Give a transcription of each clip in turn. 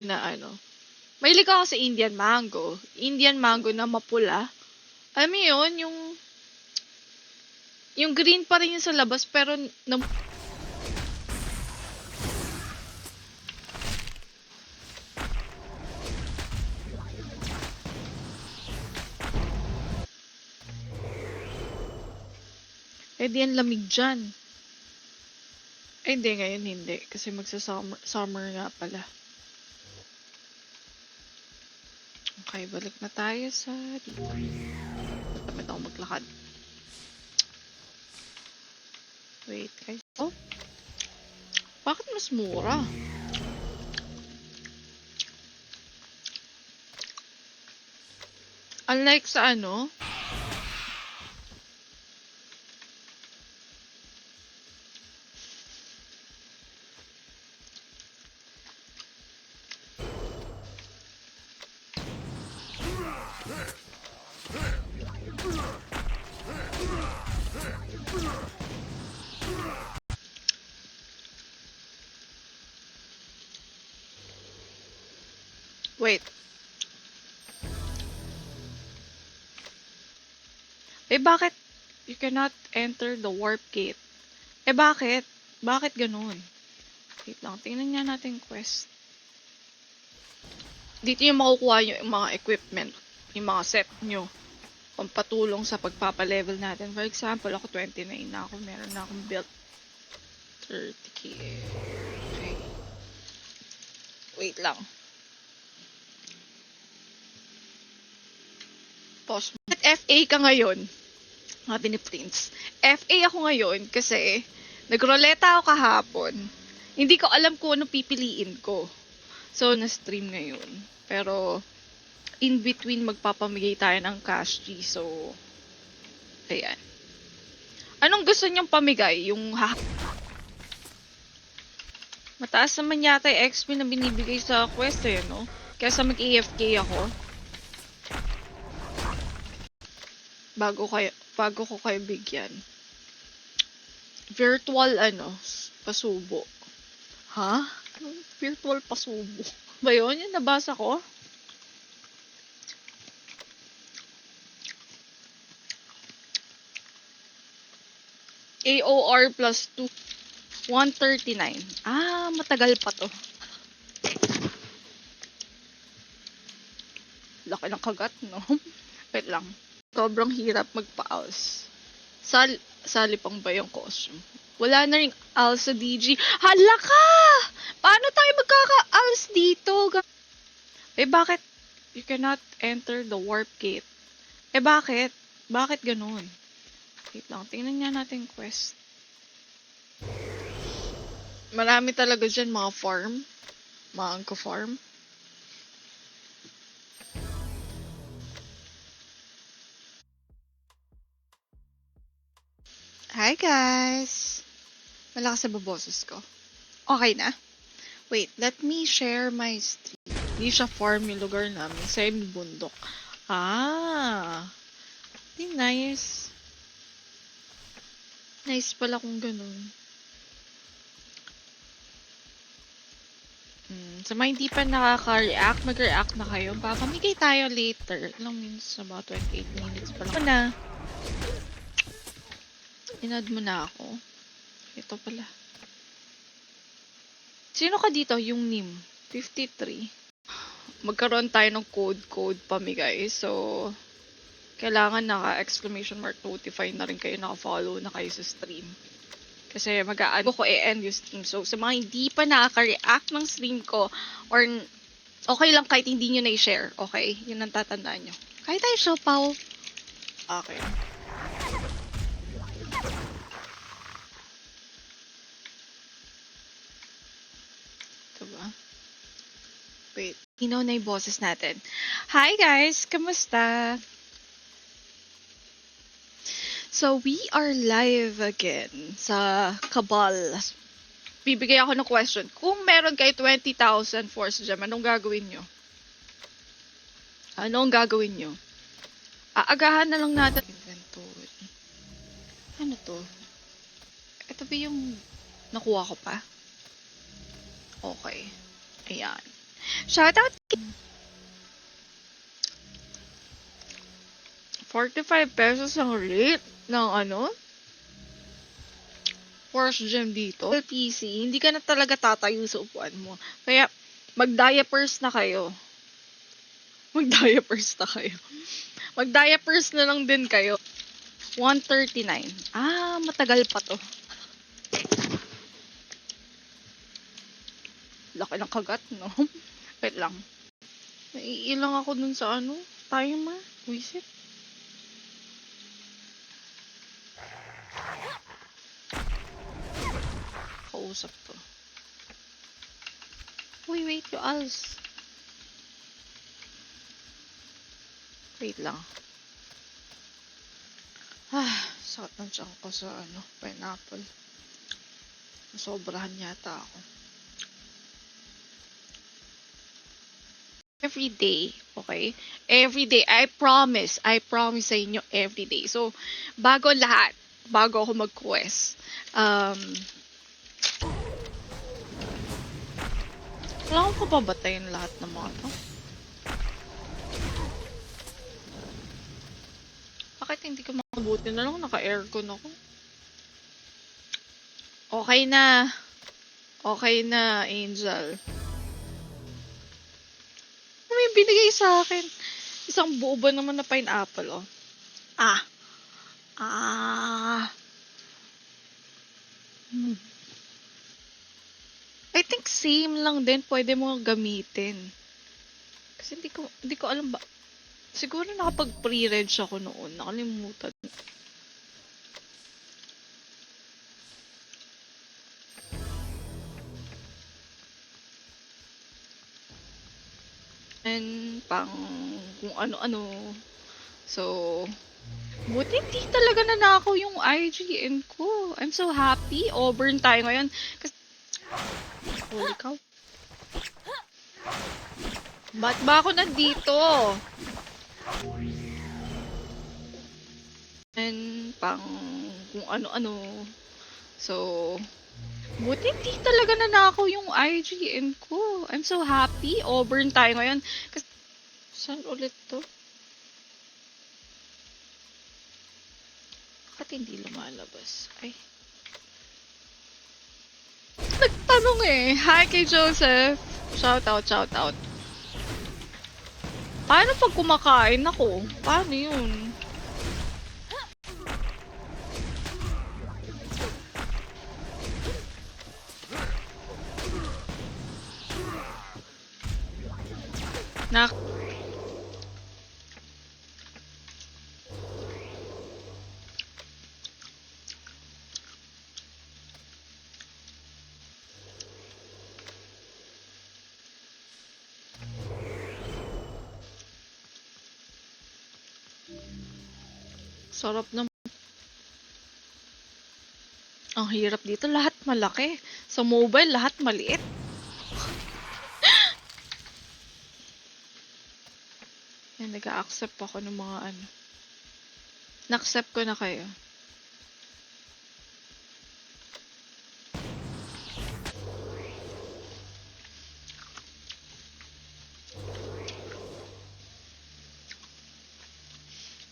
na ano. Mahilig ako sa Indian mango. Indian mango na mapula. Alam mo yun, yung green pa rin yun sa labas, pero di yan lamig dyan. Ay, hindi, ngayon hindi. Kasi summer nga pala. Okay, balik na tayo sa dito. Tamad ako maglakad. Wait, guys. Oh? Bakit mas mura? Unlike sa ano, wait. Bakit you cannot enter the warp gate? Bakit? Bakit ganun? Wait lang, tingnan nga natin quest. Dito yung makukuha nyo yung mga equipment, yung mga set nyo, pampatulong sa pagpapalevel natin. For example, ako 29 na ako, meron na akong build 30k. Okay. Wait lang. Pause. FA ka ngayon? Sabi ni Prince. FA ako ngayon kasi nagroleta ako kahapon. Hindi ko alam kung ano pipiliin ko. So, na-stream ngayon. Pero, in between, magpapamigay tayo ng cash G. So, ayan. Anong gusto niyong pamigay? Yung mataas naman yata yung XP na binibigay sa quest eh, no? Kesa mag-AFK ako. Bago ko kayo bigyan. Virtual pasubo. Ha? Anong virtual pasubo? Ba yun? Yung nabasa ko? AOR plus 2. 139. Matagal pa to. Laki ng kagat, no? Wait lang. Sobrang hirap magpa-ALS. Sali pang ba yung costume? Wala na rin ALS sa DG. Hala ka! Paano tayo magkaka-ALS dito? Bakit you cannot enter the warp gate? Bakit? Bakit ganun? Wait lang, tingnan nga natin quest. Marami talaga dyan mga farm. Mga angko-farm. Hi guys! Malakas sa boses ko. Okay na? Wait, let me share my stream. Hindi siya farm yung lugar namin. Semi-bundok. Nice. Nice pala kung ganun. Sa mga hindi pa nakaka-react, mag-react na kayo. Papamigay tayo later. Ilang minutes? About 28 minutes pa lang. Na. Inad mo na ako. Ito pala. Sino ka dito? Yung NIM. 53. Magkaroon tayo ng code pamigay. So, kailangan naka-exclamation mark notify na rin kayo, naka-follow na kayo sa stream. Kasi mag-aano ko i-end yung stream. So, sa mga hindi pa nakaka-react ng stream ko, or okay lang kahit hindi nyo na-share. Okay? Yun ang tatandaan nyo. Kahit tayo siopaw. Okay. Ito ba? Wait. Hinaw na yung boses natin. Hi guys! Kamusta? So, we are live again sa Cabal. Bibigay ako ng question. Kung meron kayo 20,000 force gem, anong gagawin nyo? Anong gagawin nyo? Aagahan na lang natin. Inventory. Ano to? Ito ba yung nakuha ko pa? Okay. Ayan. Shoutout. 45 pesos ang rate ng Force Gem dito. PC, hindi ka na talaga tatayo sa upuan mo. Kaya, mag-diapers na kayo. Mag-diapers na kayo. Mag-diapers na lang din kayo. 139. Ah, matagal pa to. Laki ng kagat, no? Wait lang. Naiilang ako dun sa timer. Wisit. Kausap to. Uy, wait, you als. Wait lang. Sakit ng tiyan ko sa pineapple. Sobrahan yata ako. Every day, okay? Every day. I promise sa inyo every day. So, bago ako mag-quest, kailangan ko pa batayin lahat ng mga to? Bakit hindi ko makabuti na lang? Naka-aircon ako. Okay na. Okay na, Angel. May binigay sa akin. Isang buo ba naman na pineapple, oh. I think same lang din pwede mo gamitin. Kasi hindi ko alam ba. Siguro nakapag-pre-reg ako noon. Nakalimutan. And pang kung ano-ano. So, buti hindi talaga nanakaw yung IGN ko. I'm so happy. Auburn tayo ngayon. Kasi, holy cow. Ba't ba ako nandito? And pang kung ano-ano. So, buti hindi talaga nanakaw yung IGN ko. I'm so happy. Auburn tayo ngayon. Kasi, saan ulit to? Bakit hindi lumalabas? Ay. Nagtanong eh. Hi kay Joseph. Shout out. Paano pag kumakain ako? Paano yun? Nak. Sarap naman. Ang hirap dito. Lahat malaki. Sa mobile, lahat maliit. Yan, nag-a-accept ako ng mga Na-accept ko na kayo.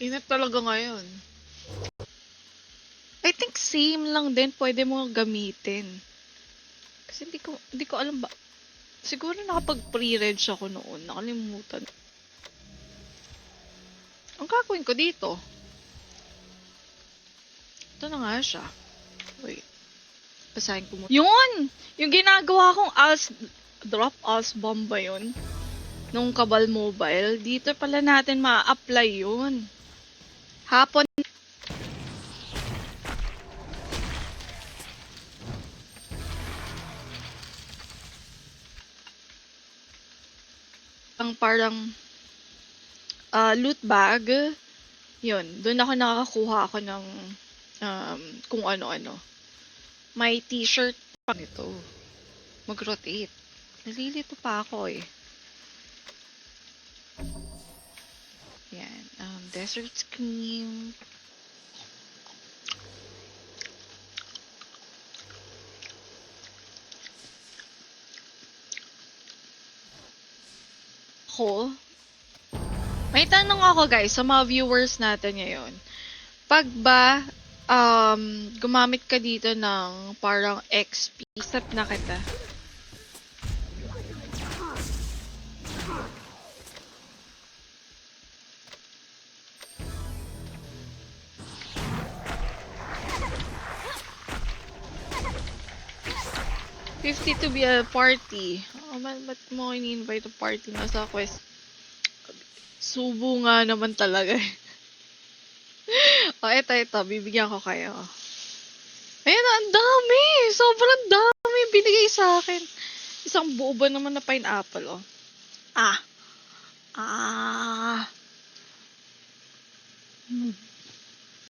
Init talaga ngayon. I think same lang din pwede mo gamitin. Kasi hindi ko alam ba. Siguro nakapag-pre-reg ako noon. Nakalimutan. Ang gagawin ko dito. Ito na nga siya. Wait. Basahin ko muna. Yun! Yung ginagawa kong ALS bomb ba yun? Nung Kabal Mobile. Dito pala natin ma-apply yun. Hapon. Ang parang loot bag. Yun. Doon ako nakakakuha ako ng kung ano-ano. May t-shirt pa nito. Mag-rotate. Nalilito pa ako eh. Yan. Desert Scream. hole. May tanong ako guys sa mga viewers natin ngayon. Pag ba gumamit ka dito ng parang XP, step na kita. $50 to be a party. Oh, ba't mo ini-invite a party na sa quest? Subo nga naman talaga eh. Oh, ito. Bibigyan ko kayo. Ayan na, ang dami! Sobrang dami binigay sa akin. Isang buo ba naman na pineapple, oh. Ah.